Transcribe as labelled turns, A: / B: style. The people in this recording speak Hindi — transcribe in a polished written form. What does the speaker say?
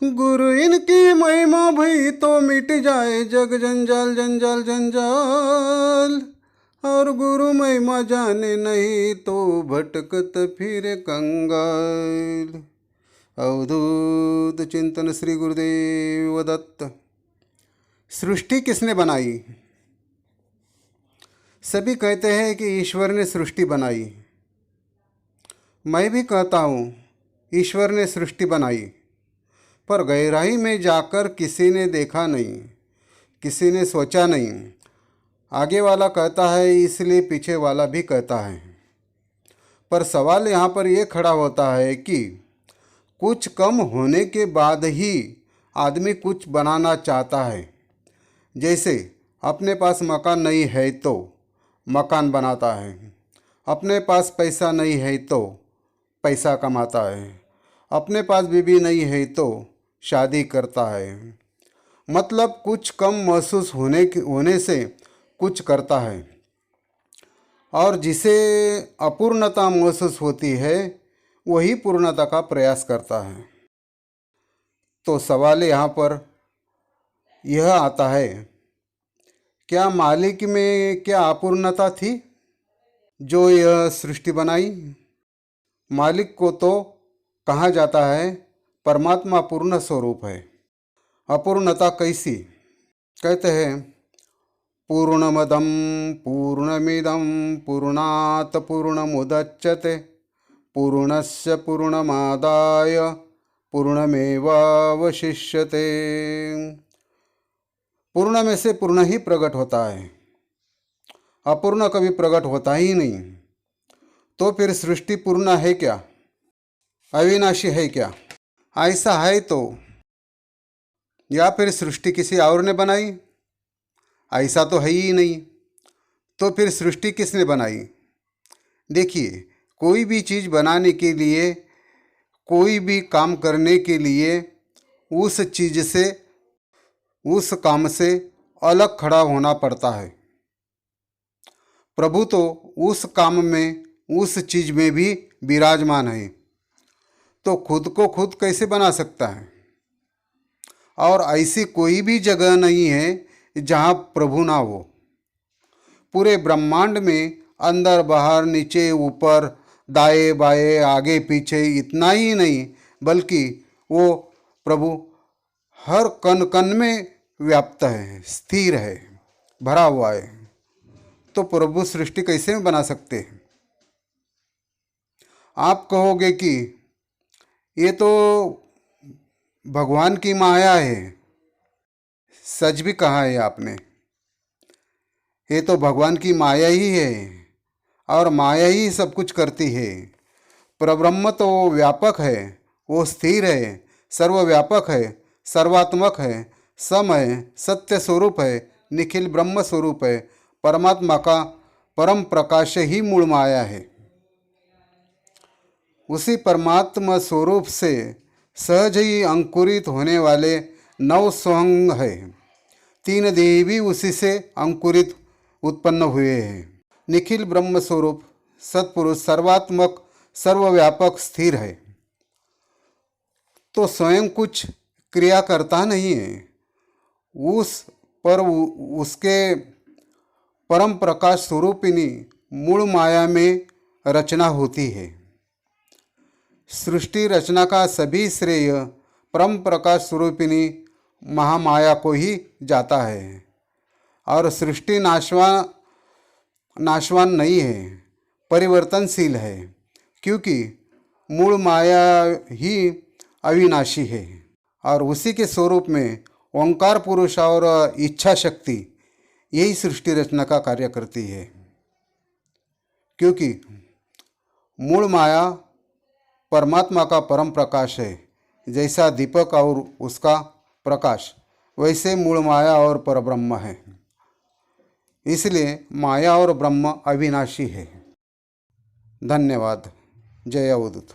A: गुरु इनकी महिमा भई तो मिट जाए जग जंजाल जंजाल जंजाल। और गुरु महिमा जाने नहीं तो भटकत फिरे कंगाल। अवधूत चिंतन श्री गुरुदेव दत्त। सृष्टि किसने बनाई? सभी कहते हैं कि ईश्वर ने सृष्टि बनाई। मैं भी कहता हूँ ईश्वर ने सृष्टि बनाई, पर गहराई में जाकर किसी ने देखा नहीं, किसी ने सोचा नहीं। आगे वाला कहता है इसलिए पीछे वाला भी कहता है। पर सवाल यहाँ पर यह खड़ा होता है कि कुछ कम होने के बाद ही आदमी कुछ बनाना चाहता है। जैसे अपने पास मकान नहीं है तो मकान बनाता है, अपने पास पैसा नहीं है तो पैसा कमाता है, अपने पास बीवी नहीं है तो शादी करता है। मतलब कुछ कम महसूस होने से कुछ करता है, और जिसे अपूर्णता महसूस होती है वही पूर्णता का प्रयास करता है। तो सवाल यहाँ पर यह आता है, क्या मालिक में क्या अपूर्णता थी जो यह सृष्टि बनाई? मालिक को तो कहा जाता है परमात्मा पूर्ण स्वरूप है। अपूर्णता कैसी? कहते हैं पूर्णमदं पूर्णमिदं पूर्णात् पूर्णमुदच्यते पूर्णस्य पूर्णमादाय पूर्णमेवावशिष्यते। पूर्ण में से पूर्ण ही प्रकट होता है, अपूर्ण कभी प्रकट होता ही नहीं। तो फिर सृष्टि पूर्ण है क्या? अविनाशी है क्या? ऐसा है तो या फिर सृष्टि किसी और ने बनाई? ऐसा तो है ही नहीं। तो फिर सृष्टि किसने बनाई? देखिए, कोई भी चीज़ बनाने के लिए, कोई भी काम करने के लिए उस चीज़ से, उस काम से अलग खड़ा होना पड़ता है। प्रभु तो उस काम में, उस चीज़ में भी विराजमान है, तो खुद को खुद कैसे बना सकता है? और ऐसी कोई भी जगह नहीं है जहाँ प्रभु ना हो। पूरे ब्रह्मांड में अंदर बाहर नीचे ऊपर दाएं बाएं आगे पीछे इतना ही नहीं, बल्कि वो प्रभु हर कण कण में व्याप्त है, स्थिर है, भरा हुआ है। तो प्रभु सृष्टि कैसे बना सकते हैं? आप कहोगे कि ये तो भगवान की माया है। सच भी कहा है आपने, ये तो भगवान की माया ही है, और माया ही सब कुछ करती है। परब्रह्म तो व्यापक है, वो स्थिर है, सर्वव्यापक है, सर्वात्मक है, सम है, सत्य स्वरूप है, निखिल ब्रह्म स्वरूप है। परमात्मा का परम प्रकाश ही मूल माया है। उसी परमात्मा स्वरूप से सहज ही अंकुरित होने वाले 9 स्वंग है। 3 देवी उसी से अंकुरित उत्पन्न हुए हैं। निखिल ब्रह्म स्वरूप सत्पुरुष सर्वात्मक सर्वव्यापक स्थिर है, तो स्वयं कुछ क्रिया करता नहीं है। उस पर उसके परम प्रकाश स्वरूपिणी मूल माया में रचना होती है। सृष्टि रचना का सभी श्रेय परम प्रकाश स्वरूपिणी महामाया को ही जाता है। और सृष्टि नाशवान नहीं है, परिवर्तनशील है, क्योंकि मूल माया ही अविनाशी है। और उसी के स्वरूप में ओंकार पुरुष और इच्छा शक्ति यही सृष्टि रचना का कार्य करती है। क्योंकि मूल माया परमात्मा का परम प्रकाश है। जैसा दीपक और उसका प्रकाश, वैसे मूल माया और परब्रह्म है। इसलिए माया और ब्रह्म अविनाशी है। धन्यवाद। जय अवधूत।